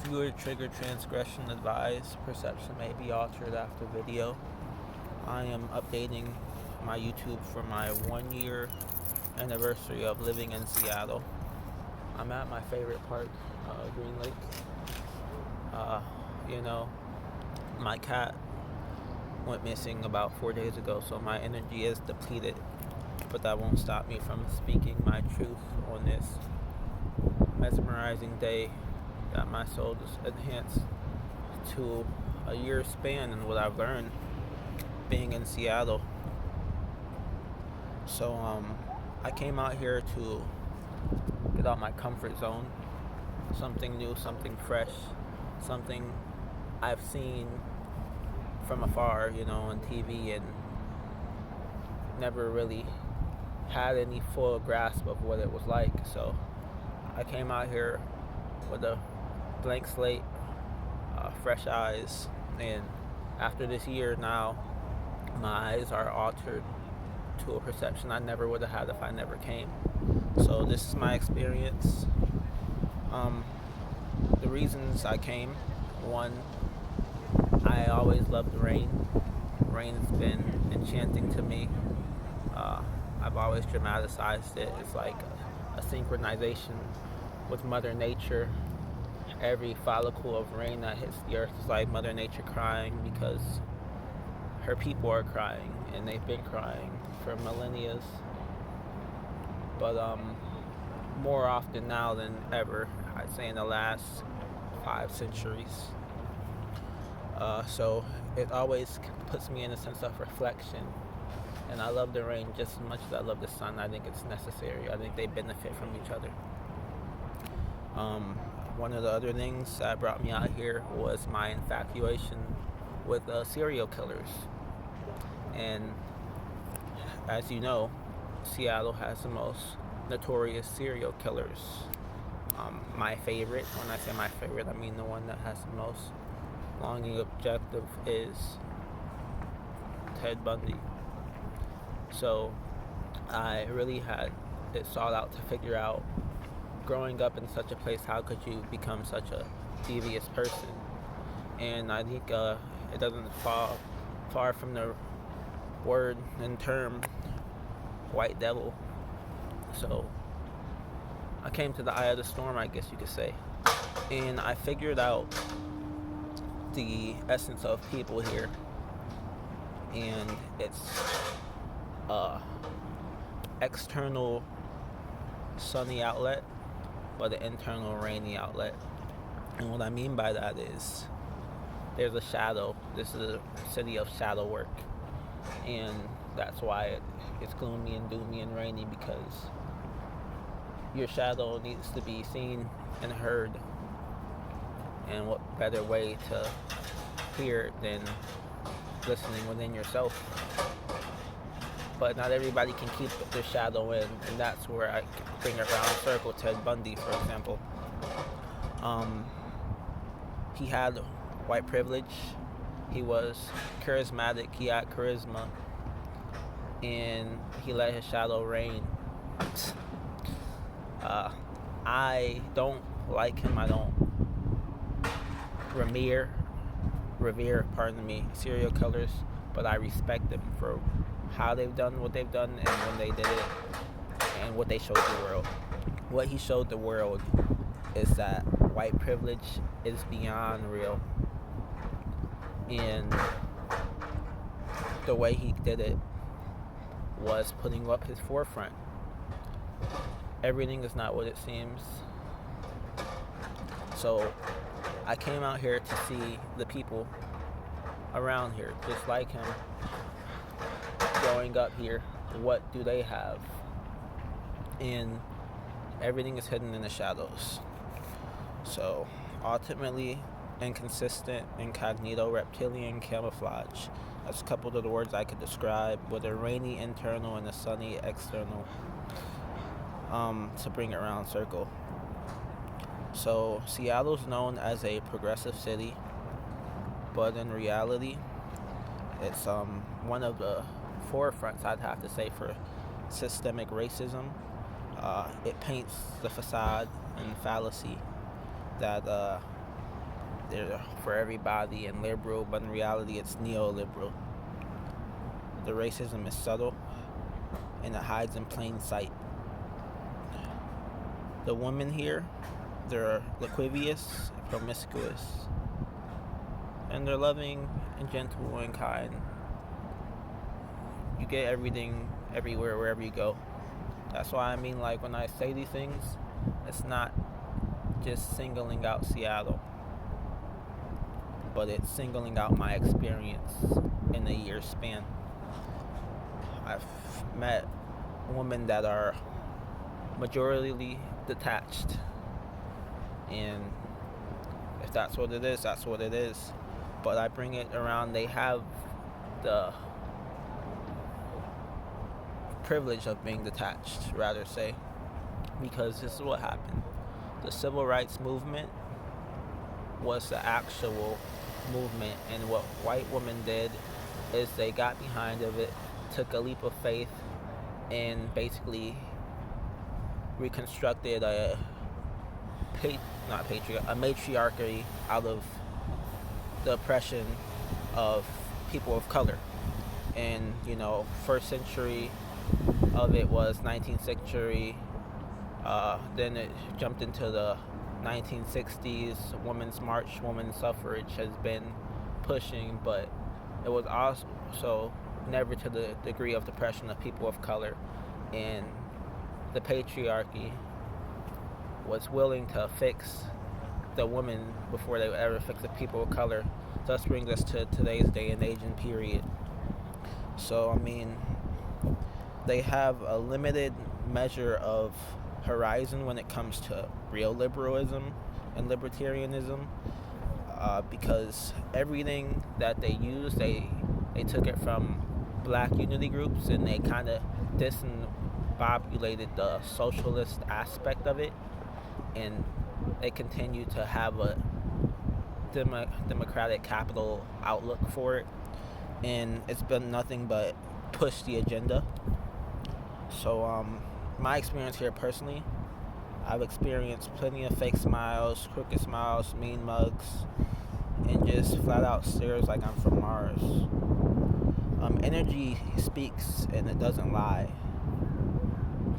Viewer trigger transgression advised. Perception may be altered after video. I am updating my YouTube for my 1 year anniversary of living in Seattle. I'm at my favorite park, Green Lake. Uh, you know, my cat went missing about 4 days ago, so my energy is depleted. But that won't stop me from speaking my truth on this mesmerizing day that my soul is enhanced to a year span and what I've learned being in Seattle. So I came out here to get out my comfort zone, something new, something fresh, something I've seen from afar, on TV, and never really had any full grasp of what it was like. So I came out here with a blank slate, fresh eyes, and after this year now, my eyes are altered to a perception I never would have had if I never came. So this is my experience. The reasons I came: one, I always loved rain. Rain's been enchanting to me. I've always dramatized it. It's like a synchronization with Mother Nature. Every follicle of rain that hits the earth is like Mother Nature crying because her people are crying, and they've been crying for millennia. But more often now than ever, I'd say in the last 5 centuries. So it always puts me in a sense of reflection. And I love the rain just as much as I love the sun. I think it's necessary. I think they benefit from each other. One of the other things that brought me out here was my infatuation with serial killers. And as you know, Seattle has the most notorious serial killers. My favorite, when I say my favorite, I mean the one that has the most longing objective, is Ted Bundy. So I really had it sought out to figure out, growing up in such a place, how could you become such a devious person? And I think it doesn't fall far from the word and term white devil. So I came to the eye of the storm, I guess you could say, and I figured out the essence of people here, and it's external sunny outlet, but an internal rainy outlet. And what I mean by that is there's a shadow. This is a city of shadow work, and that's why it's gloomy and doomy and rainy, because your shadow needs to be seen and heard. And what better way to hear it than listening within yourself? But not everybody can keep their shadow in, and that's where I bring it around circle. Ted Bundy, for example, he had white privilege. He was charismatic. He had charisma, and he let his shadow reign. I don't like him. I don't revere, serial killers, but I respect them for how they've done what they've done and when they did it and what they showed the world. What he showed the world is that white privilege is beyond real, and the way he did it was putting up his forefront. Everything is not what it seems. So I came out here to see the people around here, just like him, growing up here. What do they have? And everything is hidden in the shadows. So ultimately, inconsistent, incognito, reptilian, camouflage. That's a couple of the words I could describe, with a rainy internal and a sunny external, to bring it around circle. So Seattle's known as a progressive city, but in reality, it's one of the forefronts, I'd have to say, for systemic racism. It paints the facade and fallacy that they're for everybody and liberal, but in reality it's neoliberal. The racism is subtle and it hides in plain sight. The women here, they're lascivious, promiscuous, and they're loving and gentle and kind. You get everything everywhere, wherever you go. That's why I mean, like, when I say these things, it's not just singling out Seattle, but it's singling out my experience in a year span. I've met women that are majorly detached, and if that's what it is, that's what it is. But I bring it around, they have the privilege of being detached, rather say, because this is what happened. The civil rights movement was the actual movement, and what white women did is they got behind of it, took a leap of faith, and basically reconstructed a matriarchy out of the oppression of people of color. And first century of it was 19th century. Then it jumped into the 1960s. Women's march, women's suffrage has been pushing, but it was also never to the degree of depression of people of color. And the patriarchy was willing to fix the women before they would ever fix the people of color. Thus brings us to today's day and age and period. So, I mean, they have a limited measure of horizon when it comes to real liberalism and libertarianism, because everything that they use, they took it from black unity groups, and they kind of disembobulated the socialist aspect of it, and they continue to have a democratic capital outlook for it, and it's been nothing but push the agenda. So my experience here personally, I've experienced plenty of fake smiles, crooked smiles, mean mugs, and just flat out stares like I'm from Mars. Energy speaks and it doesn't lie.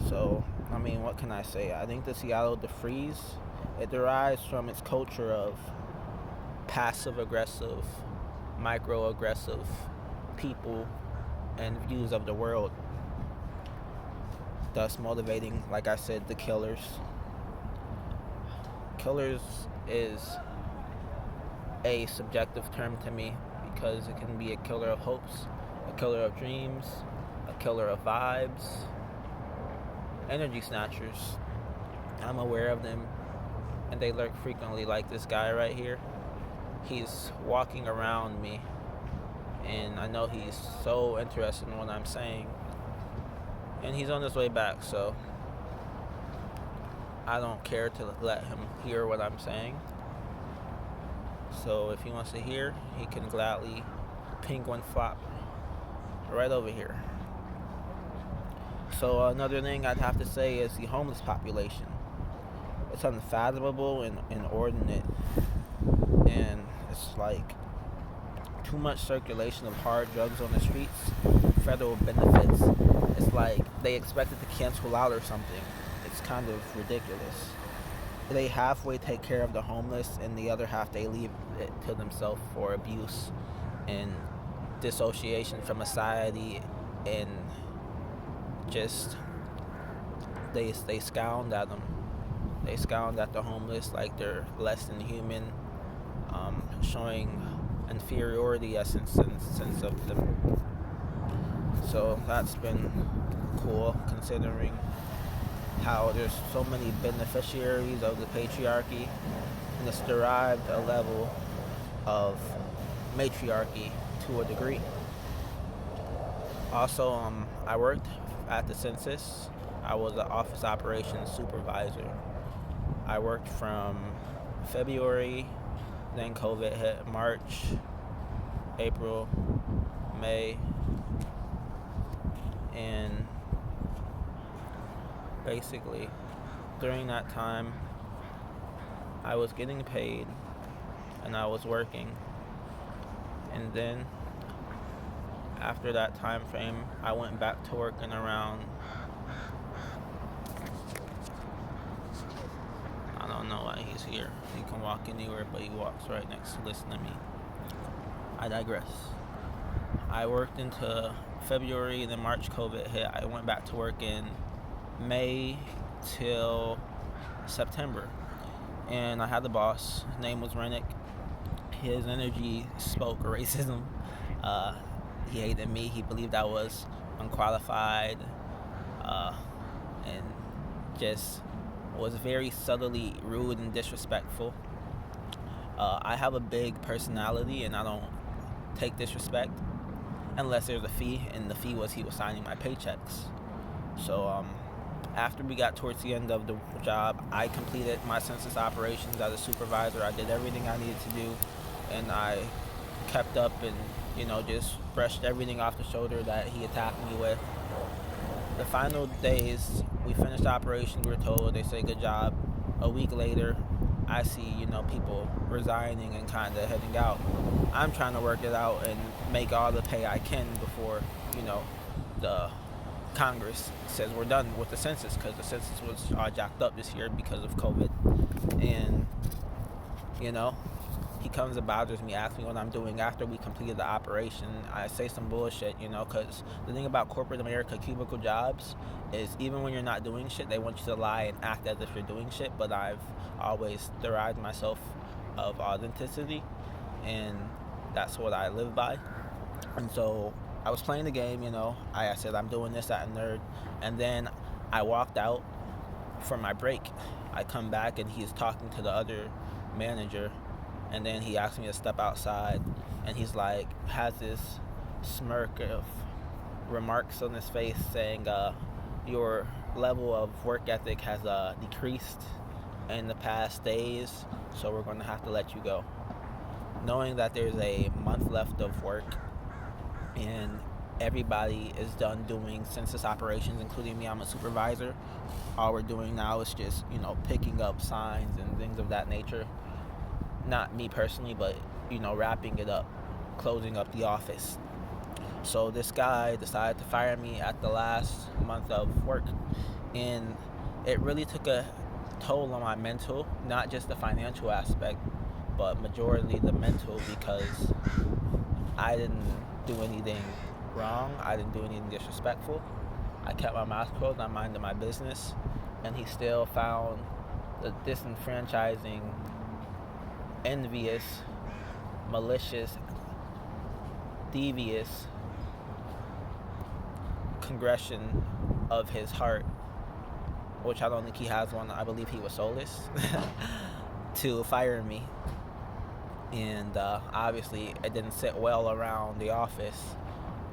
So, I mean, what can I say? I think the Seattle freeze, it derives from its culture of passive-aggressive, micro-aggressive people and views of the world, thus motivating, like I said, the killers. Killers is a subjective term to me because it can be a killer of hopes, a killer of dreams, a killer of vibes. Energy snatchers, I'm aware of them, and they lurk frequently, like this guy right here. He's walking around me, and I know he's so interested in what I'm saying, and he's on his way back, so I don't care to let him hear what I'm saying. So if he wants to hear, he can gladly penguin flop right over here. So another thing I'd have to say is the homeless population. It's unfathomable and inordinate, and it's like too much circulation of hard drugs on the streets, federal benefits. It's like they expect it to cancel out or something. It's kind of ridiculous. They halfway take care of the homeless, and the other half they leave it to themselves for abuse and dissociation from society, and just they scound at them. They scound at the homeless like they're less than human, showing inferiority essence of them. So that's been cool, considering how there's so many beneficiaries of the patriarchy, and it's derived a level of matriarchy to a degree. Also, I worked at the census. I was an office operations supervisor. I worked from February, then COVID hit March, April, May, and basically during that time I was getting paid and I was working. And then after that time frame, I went back to working around, I don't know why he's here. He can walk anywhere, but he walks right next to listen to me. I digress. I worked into February, then March COVID hit. I went back to work in May till September. And I had the boss. His name was Rennick. His energy spoke racism. He hated me. He believed I was unqualified, and just was very subtly rude and disrespectful. I have a big personality, and I don't take disrespect unless there's a fee, and the fee was he was signing my paychecks. So after we got towards the end of the job, I completed my census operations as a supervisor. I did everything I needed to do, and I kept up and just brushed everything off the shoulder that he attacked me with. The final days, we finished operations. We were told, they say good job. A week later, I see people resigning and kind of heading out. I'm trying to work it out and make all the pay I can before the Congress says we're done with the census, because the census was all jacked up this year because of COVID. And he comes and bothers me, asks me what I'm doing after we completed the operation. I say some bullshit, because the thing about corporate America cubicle jobs is even when you're not doing shit, they want you to lie and act as if you're doing shit. But I've always derived myself of authenticity, and that's what I live by. And so I was playing the game, I said I'm doing this, that, and nerd. And then I walked out for my break. I come back and he's talking to the other manager. And then he asked me to step outside, and he's like, has this smirk of remarks on his face saying, your level of work ethic has decreased in the past days, so we're going to have to let you go. Knowing that there's a month left of work, and everybody is done doing census operations, including me. I'm a supervisor. All we're doing now is just, picking up signs and things of that nature. Not me personally, but wrapping it up, closing up the office. So this guy decided to fire me at the last month of work, and it really took a toll on my mental, not just the financial aspect, but majority the mental, because I didn't do anything wrong. I didn't do anything disrespectful. I kept my mouth closed. I minded my business, and he still found the disenfranchising, envious, malicious, devious transgression of his heart, which I don't think he has one. I believe he was soulless, to fire me. And obviously it didn't sit well around the office.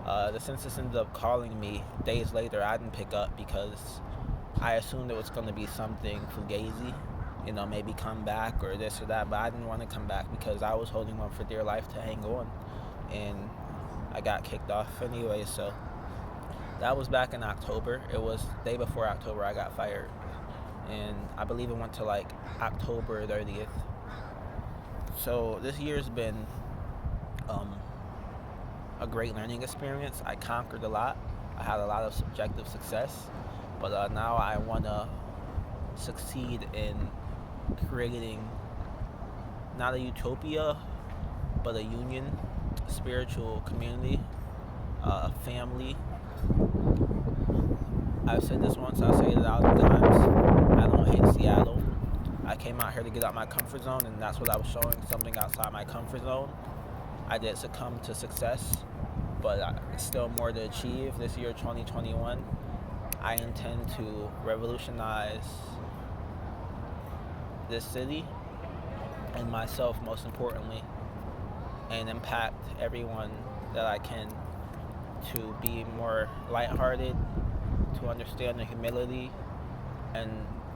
The census ended up calling me days later. I didn't pick up because I assumed it was going to be something fugazi, maybe come back or this or that, but I didn't want to come back because I was holding on for dear life to hang on, and I got kicked off anyway. So that was back in October. It was the day before October I got fired, and I believe it went to like October 30th. So this year's been a great learning experience. I conquered a lot. I had a lot of subjective success, but now I want to succeed in creating not a utopia, but a union, a spiritual community, a family. I've said this once, I'll say it 1,000 times. I don't hate Seattle. I came out here to get out my comfort zone, and that's what I was showing, something outside my comfort zone. I did succumb to success, but still more to achieve. This year, 2021, I intend to revolutionize this city and myself, most importantly, and impact everyone that I can to be more lighthearted, to understand the humility and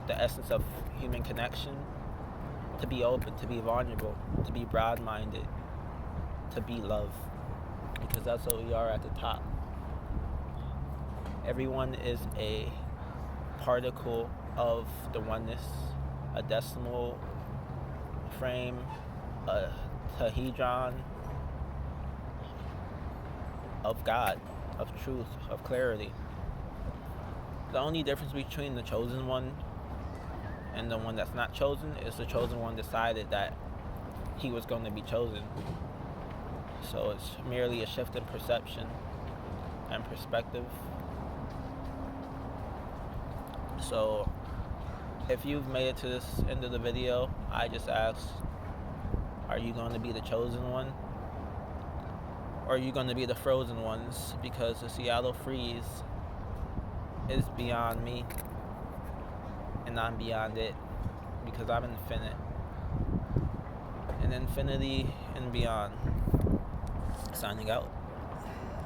the essence of human connection, to be open, to be vulnerable, to be broad-minded, to be love, because that's what we are at the top. Everyone is a particle of the oneness, a decimal frame a tehedron of God, of truth, of clarity. The only difference between the chosen one and the one that's not chosen is the chosen one decided that he was going to be chosen. So it's merely a shift in perception and perspective. So if you've made it to this end of the video, I just ask, are you going to be the chosen one? Or are you going to be the frozen ones? Because the Seattle freeze is beyond me, and I'm beyond it, because I'm infinite, and infinity and beyond. Signing out.